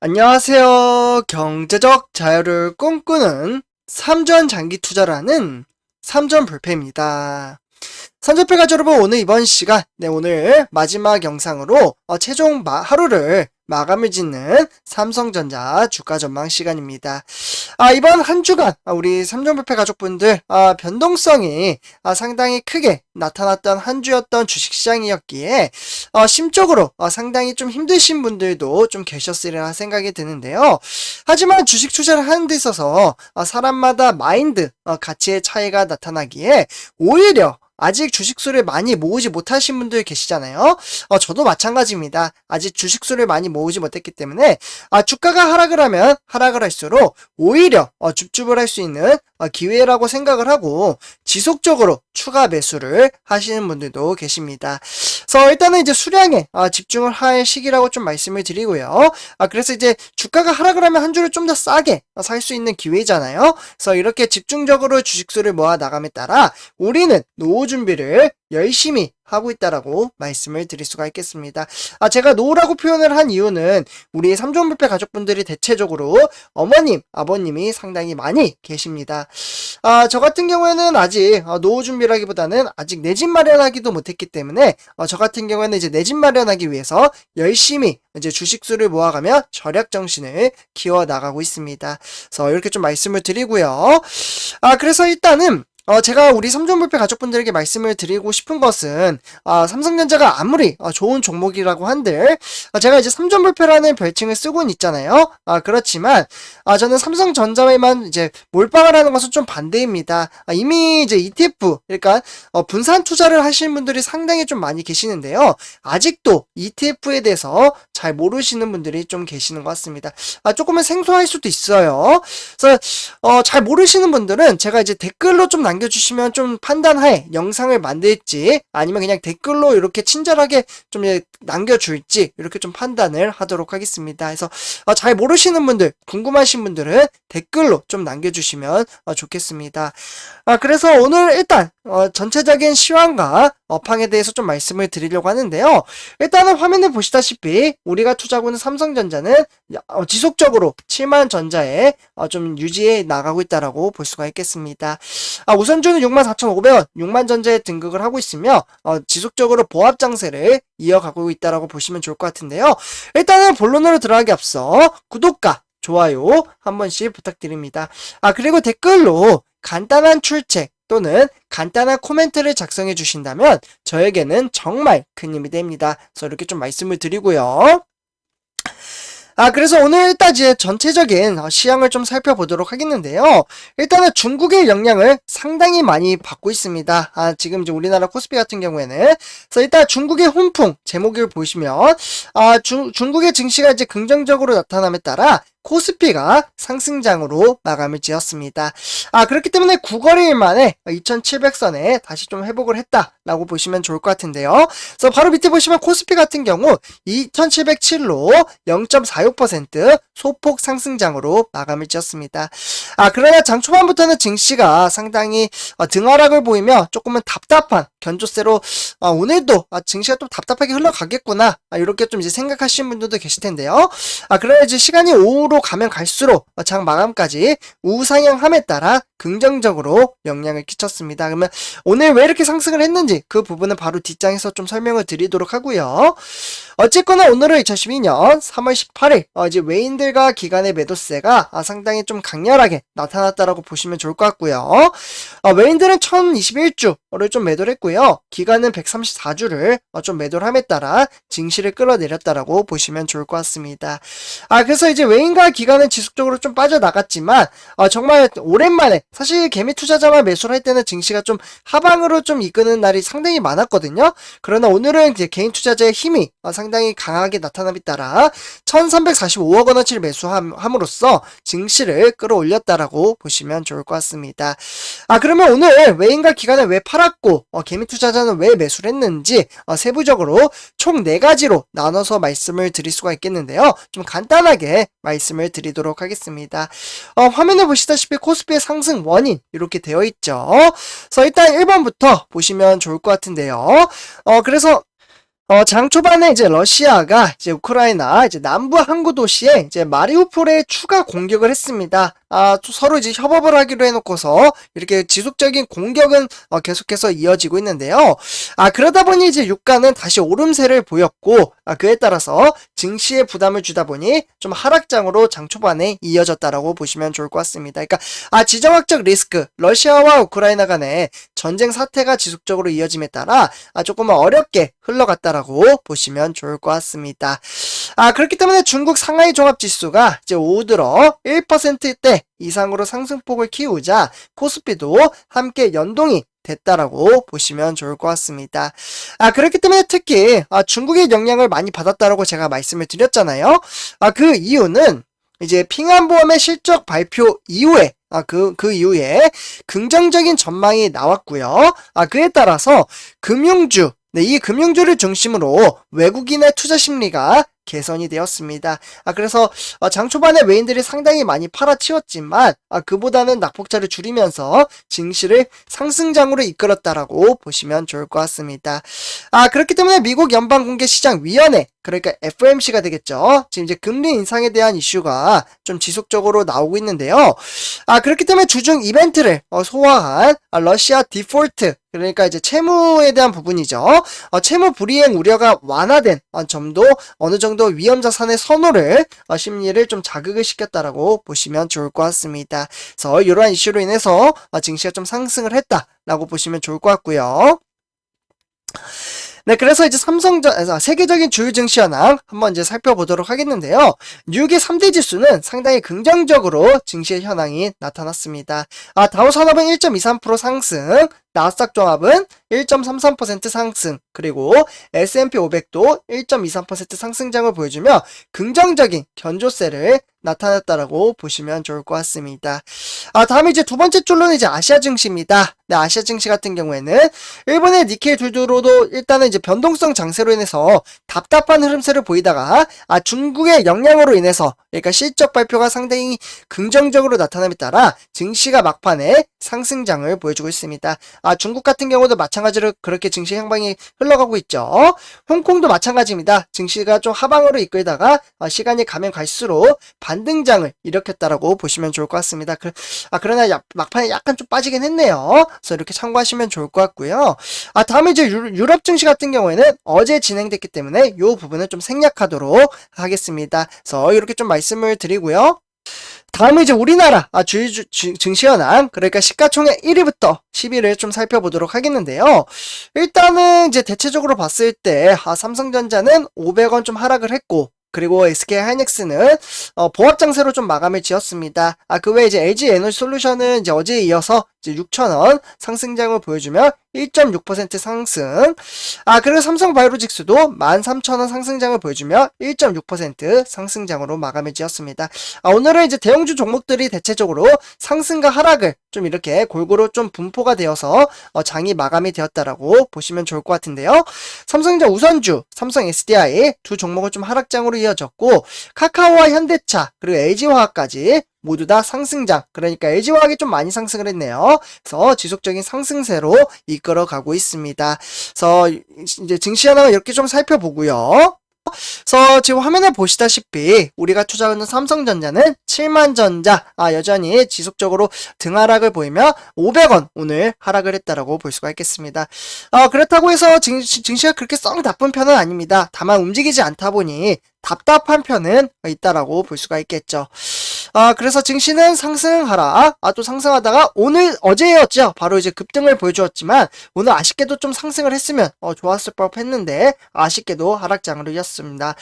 안녕하세요. 경제적 자유를 꿈꾸는 삼전 장기 투자라는 삼전 불패입니다. 삼전패 가족 여러분, 이번 시간, 오늘 마지막 영상으로 최종 하루를 마감을 짓는 삼성전자 주가 전망 시간입니다. 이번 한 주간 우리 삼전불패 가족분들 변동성이 상당히 크게 나타났던 한 주였던 주식시장이었기에 심적으로 상당히 좀 힘드신 분들도 좀 계셨으리라 생각이 드는데요. 하지만 주식 투자를 하는 데 있어서 사람마다 마인드, 가치의 차이가 나타나기에 오히려 아직 주식수를 많이 모으지 못하신 분들 계시잖아요. 저도 마찬가지입니다. 아직 주식수를 많이 모으지 못했기 때문에 주가가 하락을 하면 하락을 할수록 오히려 줍줍을 할 수 있는 기회라고 생각을 하고 지속적으로 추가 매수를 하시는 분들도 계십니다. 그래서 일단은 이제 수량에 집중을 할 시기라고 좀 말씀을 드리고요. 그래서 이제 주가가 하락을 하면 한 주를 좀 더 싸게 살 수 있는 기회잖아요. 그래서 이렇게 집중적으로 주식수를 모아 나감에 따라 우리는 노후 준비를 열심히 하고 있다라고 말씀을 드릴 수가 있겠습니다. 제가 노후라고 표현을 한 이유는 우리 삼전불패 가족분들이 대체적으로 어머님, 아버님이 상당히 많이 계십니다. 저 같은 경우에는 아직 노후 준비라기보다는 아직 내 집 마련하기도 못했기 때문에 저 같은 경우에는 이제 내 집 마련하기 위해서 열심히 이제 주식수를 모아가며 절약 정신을 키워 나가고 있습니다. 그래서 이렇게 좀 말씀을 드리고요. 그래서 일단은 제가 우리 삼전불패 가족분들에게 말씀을 드리고 싶은 것은 삼성전자가 아무리 좋은 종목이라고 한들 제가 이제 삼전불패라는 별칭을 쓰고는 있잖아요. 그렇지만 저는 삼성전자에만 이제 몰빵을 하는 것은 좀 반대입니다. 이미 이제 ETF, 그러니까 분산 투자를 하시는 분들이 상당히 좀 많이 계시는데요. 아직도 ETF에 대해서 잘 모르시는 분들이 좀 계시는 것 같습니다. 조금은 생소할 수도 있어요. 그래서 잘 모르시는 분들은 제가 이제 댓글로 좀 남겨주시면 좀 판단하에 영상을 만들지 아니면 그냥 댓글로 이렇게 친절하게 좀 남겨줄지 이렇게 좀 판단을 하도록 하겠습니다. 그래서 잘 모르시는 분들, 궁금하신 분들은 댓글로 좀 남겨주시면 좋겠습니다. 그래서 오늘 일단 전체적인 시황과 업황에 대해서 좀 말씀을 드리려고 하는데요. 일단은 화면에 보시다시피 우리가 투자하고 있는 삼성전자는 지속적으로 7만 전자에 좀 유지해 나가고 있다라고 볼 수가 있겠습니다. 우선주는 64,500원, 6만 전자에 등극을 하고 있으며 지속적으로 보합 장세를 이어가고 있다라고 보시면 좋을 것 같은데요. 일단은 본론으로 들어가기 앞서 구독과 좋아요 한 번씩 부탁드립니다. 그리고 댓글로 간단한 출첵 또는 간단한 코멘트를 작성해 주신다면 저에게는 정말 큰 힘이 됩니다. 그래서 이렇게 좀 말씀을 드리고요. 그래서 오늘 일단 이제 전체적인 시황을 좀 살펴보도록 하겠는데요. 일단은 중국의 영향을 상당히 많이 받고 있습니다. 지금 이제 우리나라 코스피 같은 경우에는. 그래서 일단 중국의 훈풍 제목을 보시면, 중국의 증시가 이제 긍정적으로 나타남에 따라 코스피가 상승장으로 마감을 지었습니다. 그렇기 때문에 9거래일 만에 2700선에 다시 좀 회복을 했다라고 보시면 좋을 것 같은데요. 그래서 바로 밑에 보시면 코스피 같은 경우 2707로 0.46% 소폭 상승장으로 마감을 지었습니다. 그러나 장 초반부터는 증시가 상당히 등하락을 보이며 조금은 답답한 견조세로 오늘도 증시가 좀 답답하게 흘러가겠구나 이렇게 좀 이제 생각하시는 분들도 계실 텐데요. 그러나 이제 시간이 오후로 가면 갈수록 장 마감까지 우상향함에 따라 긍정적으로 영향을 끼쳤습니다. 그러면 오늘 왜 이렇게 상승을 했는지 그 부분은 바로 뒷장에서 좀 설명을 드리도록 하고요. 어쨌거나 오늘은 2012년 3월 18일 이제 외인들과 기관의 매도세가 상당히 좀 강렬하게 나타났다라고 보시면 좋을 것 같고요. 외인들은 1021주를 좀 매도를 했고요. 기관은 134주를 좀 매도를 함에 따라 증시를 끌어내렸다라고 보시면 좋을 것 같습니다. 그래서 이제 외인과 기관은 지속적으로 좀 빠져나갔지만 정말 오랜만에 사실 개미 투자자만 매수를 할 때는 증시가 좀 하방으로 좀 이끄는 날이 상당히 많았거든요. 그러나 오늘은 이제 개인 투자자의 힘이 상당히 강하게 나타남에 따라 1345억 원어치를 매수함으로써 증시를 끌어올렸다라고 보시면 좋을 것 같습니다. 그러면 오늘 외인과 기관은 왜 팔았고 개미 투자자는 왜 매수를 했는지 세부적으로 총 4가지로 나눠서 말씀을 드릴 수가 있겠는데요. 좀 간단하게 말씀을 드리도록 하겠습니다. 화면에 보시다시피 코스피의 상승 상승 원인 이렇게 되어 있죠. 그래서 일단 1번부터 보시면 좋을 것 같은데요. 그래서 장 초반에 이제 러시아가 이제 우크라이나 이제 남부 항구 도시에 이제 마리우폴에 추가 공격을 했습니다. 서로 이제 협업을 하기로 해놓고서 이렇게 지속적인 공격은 계속해서 이어지고 있는데요. 그러다 보니 이제 유가는 다시 오름세를 보였고, 그에 따라서 증시에 부담을 주다 보니 좀 하락장으로 장 초반에 이어졌다라고 보시면 좋을 것 같습니다. 그러니까 지정학적 리스크, 러시아와 우크라이나 간의 전쟁 사태가 지속적으로 이어짐에 따라 조금 어렵게 흘러갔다라고 보시면 좋을 것 같습니다. 그렇기 때문에 중국 상하이 종합지수가 이제 오후 들어 1%대 이상으로 상승폭을 키우자 코스피도 함께 연동이 됐다라고 보시면 좋을 것 같습니다. 그렇기 때문에 특히 중국의 영향을 많이 받았다라고 제가 말씀을 드렸잖아요. 그 이유는 이제 핑안보험의 실적 발표 이후에 그 이후에 긍정적인 전망이 나왔고요. 그에 따라서 금융주, 이 금융주를 중심으로 외국인의 투자 심리가 개선이 되었습니다. 그래서 장 초반에 외인들이 상당히 많이 팔아치웠지만 그보다는 낙폭자를 줄이면서 증시를 상승장으로 이끌었다라고 보시면 좋을 것 같습니다. 그렇기 때문에 미국 연방공개시장위원회, 그러니까 FOMC가 되겠죠. 지금 이제 금리 인상에 대한 이슈가 좀 지속적으로 나오고 있는데요. 그렇기 때문에 주중 이벤트를 소화한 러시아 디폴트, 그러니까 이제 채무에 대한 부분이죠. 채무 불이행 우려가 완화된 점도 어느 정도 위험 자산의 선호를 심리를 좀 자극을 시켰다라고 보시면 좋을 것 같습니다. 그래서 이러한 이슈로 인해서 증시가 좀 상승을 했다라고 보시면 좋을 것 같고요. 네, 그래서 이제 세계적인 주요 증시 현황 한번 이제 살펴보도록 하겠는데요. 뉴욕의 3대 지수는 상당히 긍정적으로 증시의 현황이 나타났습니다. 다우산업은 1.23% 상승, 나스닥 종합은 1.33% 상승, 그리고 S&P 500도 1.23% 상승장을 보여주며 긍정적인 견조세를 나타났다라고 보시면 좋을 것 같습니다. 다음에 이제 두 번째 줄로는 이제 아시아 증시입니다. 네, 아시아 증시 같은 경우에는 일본의 니케이 둘두로도 일단은 이제 변동성 장세로 인해서 답답한 흐름세를 보이다가 중국의 영향으로 인해서, 그러니까 실적 발표가 상당히 긍정적으로 나타남에 따라 증시가 막판에 상승장을 보여주고 있습니다. 중국 같은 경우도 마찬가지로 그렇게 증시 향방이 흘러가고 있죠. 홍콩도 마찬가지입니다. 증시가 좀 하방으로 이끌다가 시간이 가면 갈수록 반등장을 일으켰다라고 보시면 좋을 것 같습니다. 그러나 막판에 약간 좀 빠지긴 했네요. 그래서 이렇게 참고하시면 좋을 것 같고요. 다음에 이제 유럽 증시 같은 경우에는 어제 진행됐기 때문에 이 부분은 좀 생략하도록 하겠습니다. 그래서 이렇게 좀 말씀을 드리고요. 다음은 이제 우리나라 주요 증시 현황, 그러니까 시가총액 1위부터 10위를 좀 살펴보도록 하겠는데요. 일단은 이제 대체적으로 봤을 때 삼성전자는 500원 좀 하락을 했고, 그리고 SK하이닉스는 보합장세로 좀 마감을 지었습니다. 그 외에 이제 LG에너지솔루션은 이제 어제에 이어서 이제 6,000원 상승장을 보여주며 1.6% 상승. 그리고 삼성바이오로직스도 13,000원 상승장을 보여주며 1.6% 상승장으로 마감을 지었습니다. 오늘은 이제 대형주 종목들이 대체적으로 상승과 하락을 좀 이렇게 골고루 좀 분포가 되어서 장이 마감이 되었다라고 보시면 좋을 것 같은데요. 삼성전자 우선주, 삼성 SDI 두 종목은 좀 하락장으로 이어졌고, 카카오와 현대차 그리고 LG화학까지 모두 다 상승장, 그러니까 LG화학이 좀 많이 상승을 했네요. 그래서 지속적인 상승세로 이끌어가고 있습니다. 그래서 이제 증시 현황을 이렇게 좀 살펴보고요. 그래서 지금 화면에 보시다시피 우리가 투자하는 삼성전자는 7만전자 여전히 지속적으로 등하락을 보이며 500원 오늘 하락을 했다라고 볼 수가 있겠습니다. 그렇다고 해서 증시가 그렇게 썩 나쁜 편은 아닙니다. 다만 움직이지 않다 보니 답답한 편은 있다라고 볼 수가 있겠죠. 그래서 증시는 상승하라. 또 상승하다가 어제였죠. 바로 이제 급등을 보여주었지만 오늘 아쉽게도 좀 상승을 했으면 좋았을 법 했는데 아쉽게도 하락장으로 이었습니다.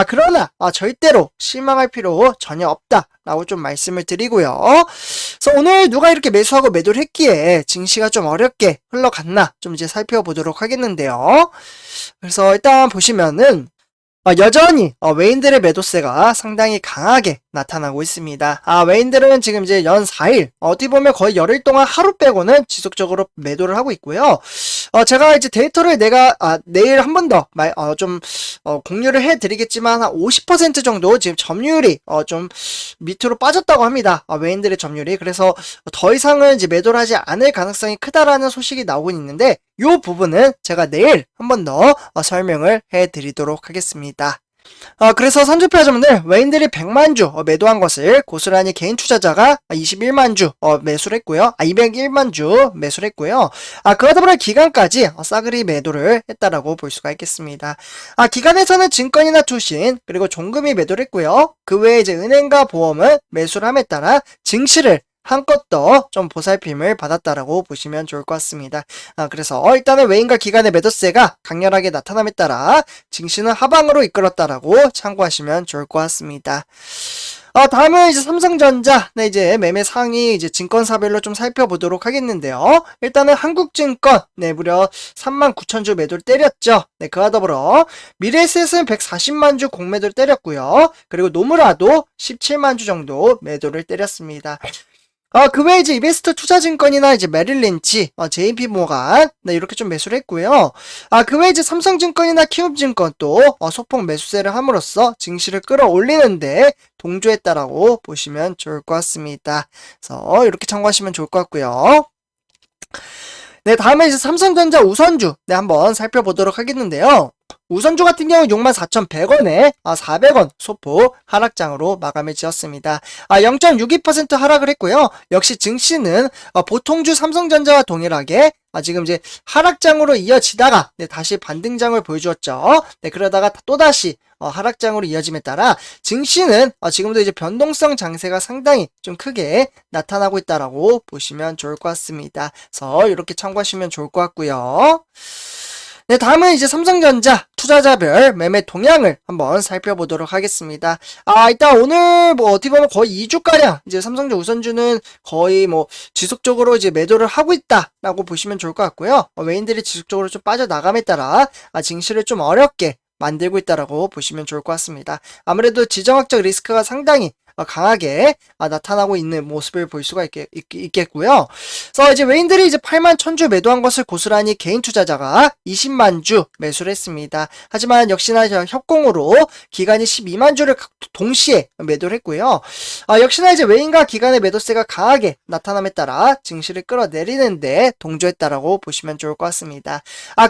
그러나 절대로 실망할 필요 전혀 없다라고 좀 말씀을 드리고요. 그래서 오늘 누가 이렇게 매수하고 매도를 했기에 증시가 좀 어렵게 흘러갔나 좀 이제 살펴보도록 하겠는데요. 그래서 일단 보시면은 여전히 외인들의 매도세가 상당히 강하게 나타나고 있습니다. 외인들은 지금 이제 연 4일 어떻게 보면 거의 열흘 동안 하루 빼고는 지속적으로 매도를 하고 있고요. 제가 이제 데이터를 내일 한 번 더, 공유를 해드리겠지만, 한 50% 정도 지금 점유율이, 좀 밑으로 빠졌다고 합니다. 외인들의 점유율이. 그래서 더 이상은 이제 매도를 하지 않을 가능성이 크다라는 소식이 나오고 있는데, 이 부분은 제가 내일 한 번 더 설명을 해드리도록 하겠습니다. 그래서 선주표 여러분들 외인들이 100만 주 매도한 것을 고스란히 개인 투자자가 21만 주 매수를 했고요. 201만 주 매수를 했고요. 그와 더불어 기간까지 싸그리 매도를 했다라고 볼 수가 있겠습니다. 기간에서는 증권이나 투신 그리고 종금이 매도를 했고요. 그 외에 이제 은행과 보험은 매수를 함에 따라 증시를 한껏 더 좀 보살핌을 받았다라고 보시면 좋을 것 같습니다. 그래서 일단은 외인과 기관의 매도세가 강렬하게 나타남에 따라 증시는 하방으로 이끌었다라고 참고하시면 좋을 것 같습니다. 다음은 이제 삼성전자, 네, 이제 매매 상위 이제 증권사별로 좀 살펴보도록 하겠는데요. 일단은 한국증권, 네, 무려 39,000주 매도를 때렸죠. 네, 그와 더불어 미래에셋은 140만 주 공매도를 때렸고요. 그리고 노무라도 17만 주 정도 매도를 때렸습니다. 그 외에 이제 이베스트 투자증권이나 이제 메릴린치, JP모간, 네, 이렇게 좀 매수를 했고요. 그 외에 이제 삼성증권이나 키움증권 또, 소폭 매수세를 함으로써 증시를 끌어올리는데 동조했다라고 보시면 좋을 것 같습니다. 그래서 이렇게 참고하시면 좋을 것 같고요. 네, 다음에 이제 삼성전자 우선주, 네, 한번 살펴보도록 하겠는데요. 우선주 같은 경우 64,100원에 400원 소폭 하락장으로 마감을 지었습니다. 0.62% 하락을 했고요. 역시 증시는 보통주 삼성전자와 동일하게 지금 이제 하락장으로 이어지다가 네, 다시 반등장을 보여주었죠. 네, 그러다가 또다시 하락장으로 이어짐에 따라 증시는 지금도 이제 변동성 장세가 상당히 좀 크게 나타나고 있다라고 보시면 좋을 것 같습니다. 그래서 이렇게 참고하시면 좋을 것 같고요. 네, 다음은 이제 삼성전자 투자자별 매매 동향을 한번 살펴보도록 하겠습니다. 일단 오늘 어떻게 보면 거의 2주가량 이제 삼성전자 우선주는 거의 지속적으로 이제 매도를 하고 있다라고 보시면 좋을 것 같고요. 외인들이 지속적으로 좀 빠져나감에 따라 증시를 좀 어렵게 만들고 있다라고 보시면 좋을 것 같습니다. 아무래도 지정학적 리스크가 상당히 강하게 나타나고 있는 모습을 볼 수가 있겠고요. 그래서 이제 외인들이 이제 8만 1000주 매도한 것을 고스란히 개인 투자자가 20만 주 매수를 했습니다. 하지만 역시나 협공으로 기관이 12만 주를 동시에 매도를 했고요. 역시나 이제 외인과 기관의 매도세가 강하게 나타남에 따라 증시를 끌어내리는데 동조했다라고 보시면 좋을 것 같습니다.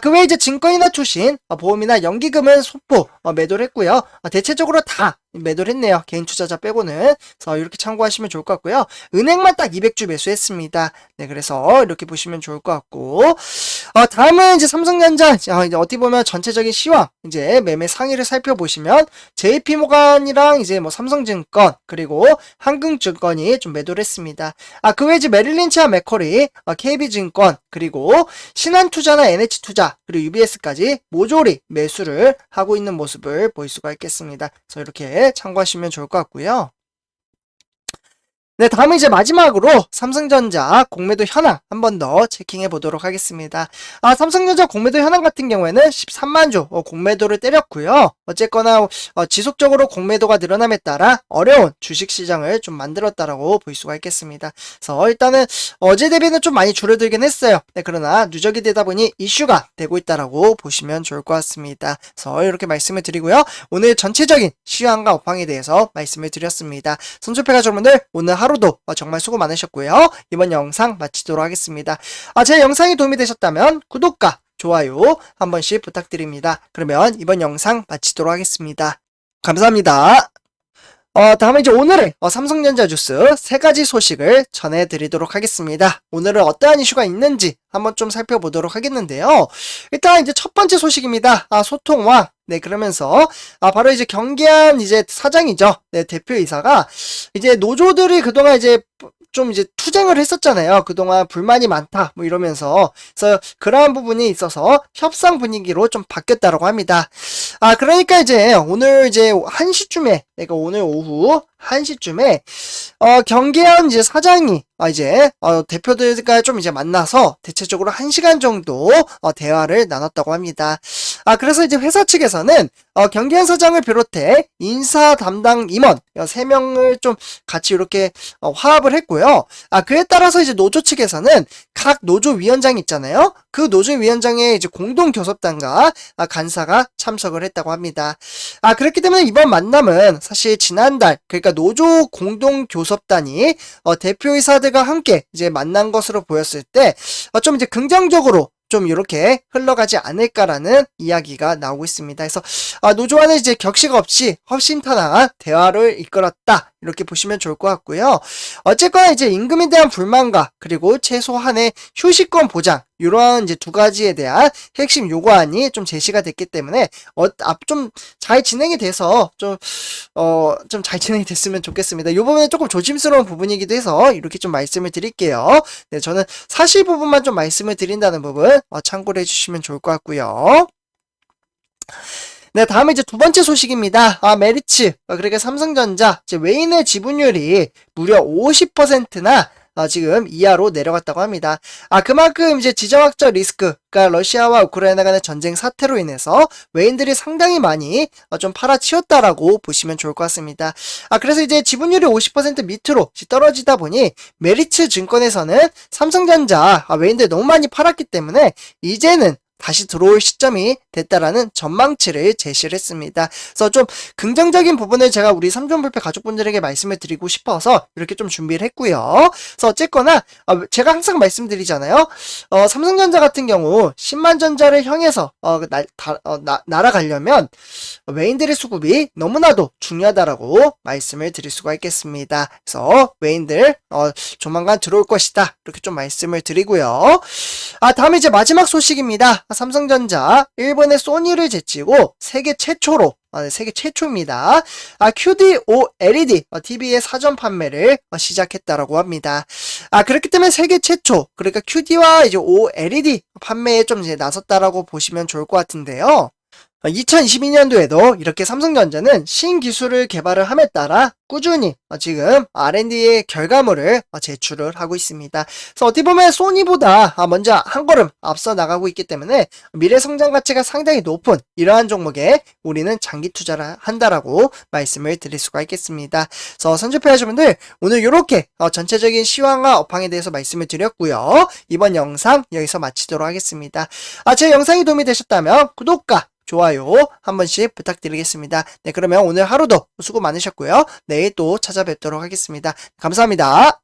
그 외에 이제 증권이나 투신, 보험이나 연기금은 소폭 매도를 했고요. 대체적으로 다 매도를 했네요. 개인 투자자 빼고는. 그래서 이렇게 참고하시면 좋을 것 같고요. 은행만 딱 200주 매수했습니다. 네, 그래서 이렇게 보시면 좋을 것 같고. 다음은 이제 삼성전자, 이제 어떻게 보면 전체적인 시황, 이제 매매 상위를 살펴보시면, JP모간이랑 이제 삼성증권, 그리고 한국증권이 좀 매도를 했습니다. 그 외에 이제 메릴린치와 맥쿼리, KB증권, 그리고 신한투자나 NH투자, 그리고 UBS까지 모조리 매수를 하고 있는 모습을 볼 수가 있겠습니다. 그래서 이렇게 참고하시면 좋을 것 같고요. 네, 다음은 이제 마지막으로 삼성전자 공매도 현황 한 번 더 체킹해 보도록 하겠습니다. 삼성전자 공매도 현황 같은 경우에는 13만 주 공매도를 때렸고요. 어쨌거나 지속적으로 공매도가 늘어남에 따라 어려운 주식시장을 좀 만들었다라고 볼 수가 있겠습니다. 그래서 일단은 어제 대비는 좀 많이 줄어들긴 했어요. 네, 그러나 누적이 되다 보니 이슈가 되고 있다라고 보시면 좋을 것 같습니다. 그래서 이렇게 말씀을 드리고요. 오늘 전체적인 시황과 업황에 대해서 말씀을 드렸습니다. 선수패가 여러분들 오늘 하루도 정말 수고 많으셨고요. 이번 영상 마치도록 하겠습니다. 제 영상이 도움이 되셨다면 구독과 좋아요 한 번씩 부탁드립니다. 그러면 이번 영상 마치도록 하겠습니다. 감사합니다. 다음에 이제 오늘의 삼성전자 뉴스 3가지 소식을 전해드리도록 하겠습니다. 오늘은 어떠한 이슈가 있는지 한번 좀 살펴보도록 하겠는데요. 일단 이제 첫 번째 소식입니다. 소통왕. 네, 그러면서 바로 이제 경기한 이제 사장이죠. 네, 대표이사가 이제 노조들이 그동안 이제 좀 이제 투쟁을 했었잖아요. 그동안 불만이 많다 이러면서. 그래서 그러한 부분이 있어서 협상 분위기로 좀 바뀌었다고 합니다. 그러니까 이제 오늘 이제 1시쯤에, 그러니까 오늘 오후 1시쯤에 경계현 이제 사장이 이제 대표들과 좀 이제 만나서 대체적으로 1시간 정도 대화를 나눴다고 합니다. 그래서 이제 회사 측에서는 경기현 사장을 비롯해 인사 담당 임원 3명을 좀 같이 이렇게 화합을 했고요. 그에 따라서 이제 노조 측에서는 각 노조 위원장이 있잖아요. 그 노조 위원장의 이제 공동 교섭단과 간사가 참석을 했다고 합니다. 그렇기 때문에 이번 만남은 사실 지난달 그러니까 노조 공동 교섭단이 대표이사들과 함께 이제 만난 것으로 보였을 때 좀 이제 긍정적으로 좀 이렇게 흘러가지 않을까라는 이야기가 나오고 있습니다. 그래서 노조와는 이제 격식 없이 허심탄회한 대화를 이끌었다. 이렇게 보시면 좋을 것 같고요. 어쨌거나 이제 임금에 대한 불만과 그리고 최소한의 휴식권 보장 이러한 이제 두 가지에 대한 핵심 요구안이 좀 제시가 됐기 때문에 좀 잘 진행이 돼서 좀 잘 진행이 됐으면 좋겠습니다. 이 부분은 조금 조심스러운 부분이기도 해서 이렇게 좀 말씀을 드릴게요. 네, 저는 사실 부분만 좀 말씀을 드린다는 부분 참고를 해주시면 좋을 것 같고요. 네, 다음에 이제 두 번째 소식입니다. 메리츠, 그러니까 삼성전자, 이제 외인의 지분율이 무려 50%나 지금 이하로 내려갔다고 합니다. 그만큼 이제 지정학적 리스크, 그러니까 러시아와 우크라이나 간의 전쟁 사태로 인해서 외인들이 상당히 많이 좀 팔아치웠다라고 보시면 좋을 것 같습니다. 그래서 이제 지분율이 50% 밑으로 떨어지다 보니 메리츠 증권에서는 삼성전자 외인들 너무 많이 팔았기 때문에 이제는 다시 들어올 시점이 됐다라는 전망치를 제시를 했습니다. 그래서 좀 긍정적인 부분을 제가 우리 삼존불패 가족분들에게 말씀을 드리고 싶어서 이렇게 좀 준비를 했고요. 그래서 어쨌거나 제가 항상 말씀드리잖아요. 삼성전자 같은 경우 10만 전자를 향해서 날아가려면 외인들의 수급이 너무나도 중요하다라고 말씀을 드릴 수가 있겠습니다. 그래서 외인들 조만간 들어올 것이다. 이렇게 좀 말씀을 드리고요. 다음에 이제 마지막 소식입니다. 삼성전자 일본의 소니를 제치고 세계 최초로 세계 최초입니다. QD OLED TV의 사전 판매를 시작했다라고 합니다. 그렇기 때문에 세계 최초, 그러니까 QD와 이제 OLED 판매에 좀 이제 나섰다라고 보시면 좋을 것 같은데요. 2022년도에도 이렇게 삼성전자는 신기술을 개발을 함에 따라 꾸준히 지금 R&D의 결과물을 제출을 하고 있습니다. 그래서 어떻게 보면 소니보다 먼저 한 걸음 앞서 나가고 있기 때문에 미래 성장 가치가 상당히 높은 이러한 종목에 우리는 장기 투자를 한다라고 말씀을 드릴 수가 있겠습니다. 그래서 선주패 여러분들 오늘 이렇게 전체적인 시황과 업황에 대해서 말씀을 드렸고요. 이번 영상 여기서 마치도록 하겠습니다. 제 영상이 도움이 되셨다면 구독과 좋아요 한 번씩 부탁드리겠습니다. 네, 그러면 오늘 하루도 수고 많으셨고요. 내일 또 찾아뵙도록 하겠습니다. 감사합니다.